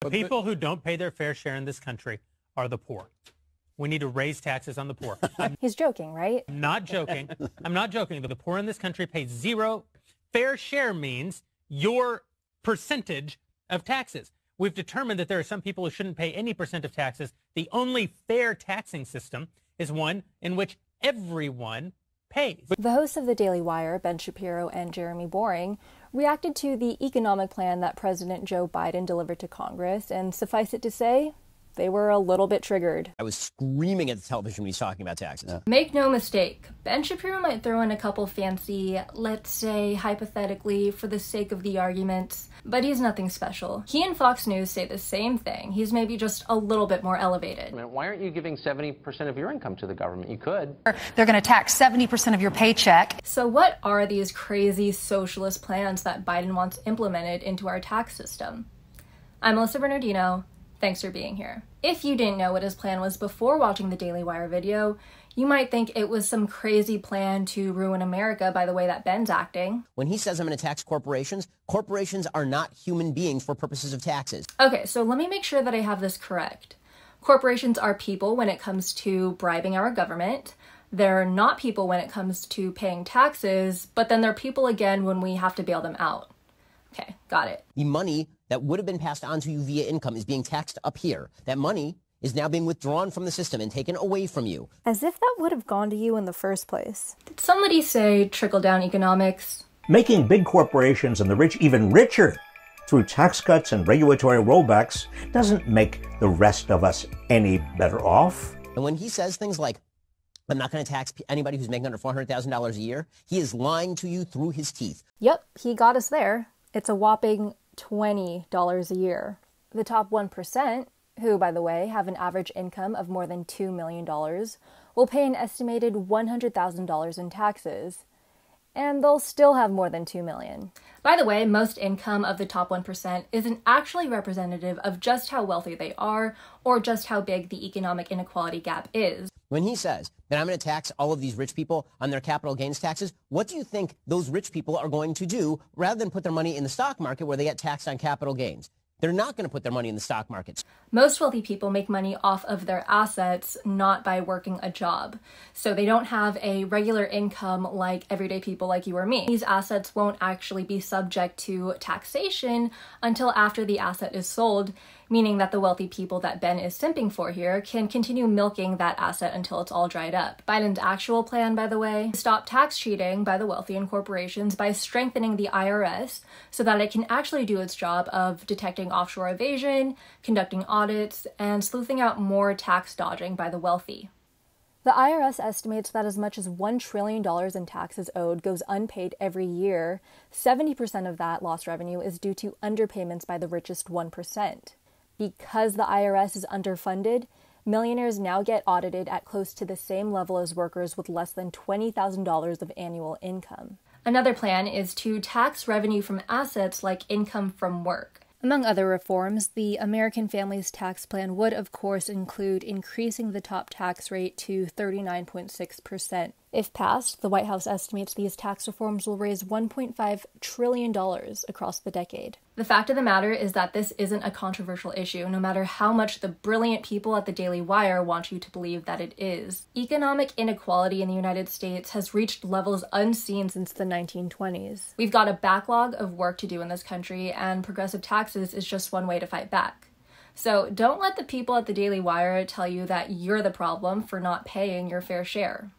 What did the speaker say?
The people who don't pay their fair share in this country are the poor. We need to raise taxes on the poor. He's joking, right? I'm not joking. I'm not joking. The poor in this country pay zero. Fair share means your percentage of taxes. We've determined that there are some people who shouldn't pay any percent of taxes. The only fair taxing system is one in which everyone pays. The hosts of the Daily Wire, Ben Shapiro and Jeremy Boring, reacted to the economic plan that President Joe Biden delivered to Congress, and suffice it to say, they were a little bit triggered. I was screaming at the television when he's talking about taxes. Yeah. Make no mistake, Ben Shapiro might throw in a couple fancy, let's say hypothetically, for the sake of the arguments, but he's nothing special. He and Fox News say the same thing. He's maybe just a little bit more elevated. Why aren't you giving 70% of your income to the government? You could. They're going to tax 70% of your paycheck. So what are these crazy socialist plans that Biden wants implemented into our tax system? I'm Alyssa Bernardino. Thanks for being here. If you didn't know what his plan was before watching the Daily Wire video, you might think it was some crazy plan to ruin America by the way that Ben's acting. When he says I'm going to tax corporations, corporations are not human beings for purposes of taxes. Okay, so let me make sure that I have this correct. Corporations are people when it comes to bribing our government. They're not people when it comes to paying taxes, but then they're people again when we have to bail them out. Okay, got it. The money that would have been passed on to you via income is being taxed up here. That money is now being withdrawn from the system and taken away from you. As if that would have gone to you in the first place. Did somebody say trickle-down economics? Making big corporations and the rich even richer through tax cuts and regulatory rollbacks doesn't make the rest of us any better off. And when he says things like, I'm not going to tax anybody who's making under $400,000 a year, he is lying to you through his teeth. Yep, he got us there. It's a whopping $20 a year. The top 1%, who, by the way, have an average income of more than $2 million, will pay an estimated $100,000 in taxes. And they'll still have more than $2 million. By the way, most income of the top 1% isn't actually representative of just how wealthy they are or just how big the economic inequality gap is. When he says that I'm going to tax all of these rich people on their capital gains taxes, what do you think those rich people are going to do rather than put their money in the stock market where they get taxed on capital gains? They're not going to put their money in the stock markets. Most wealthy people make money off of their assets, not by working a job. So they don't have a regular income like everyday people like you or me. These assets won't actually be subject to taxation until after the asset is sold, meaning that the wealthy people that Ben is simping for here can continue milking that asset until it's all dried up. Biden's actual plan, by the way, is stop tax cheating by the wealthy and corporations by strengthening the IRS so that it can actually do its job of detecting offshore evasion, conducting audits, and sleuthing out more tax dodging by the wealthy. The IRS estimates that as much as $1 trillion in taxes owed goes unpaid every year. 70% of that lost revenue is due to underpayments by the richest 1%. Because the IRS is underfunded, millionaires now get audited at close to the same level as workers with less than $20,000 of annual income. Another plan is to tax revenue from assets like income from work. Among other reforms, the American Families Tax Plan would, of course, include increasing the top tax rate to 39.6%. If passed, the White House estimates these tax reforms will raise $1.5 trillion across the decade. The fact of the matter is that this isn't a controversial issue, no matter how much the brilliant people at the Daily Wire want you to believe that it is. Economic inequality in the United States has reached levels unseen since the 1920s. We've got a backlog of work to do in this country, and progressive taxes is just one way to fight back. So don't let the people at the Daily Wire tell you that you're the problem for not paying your fair share.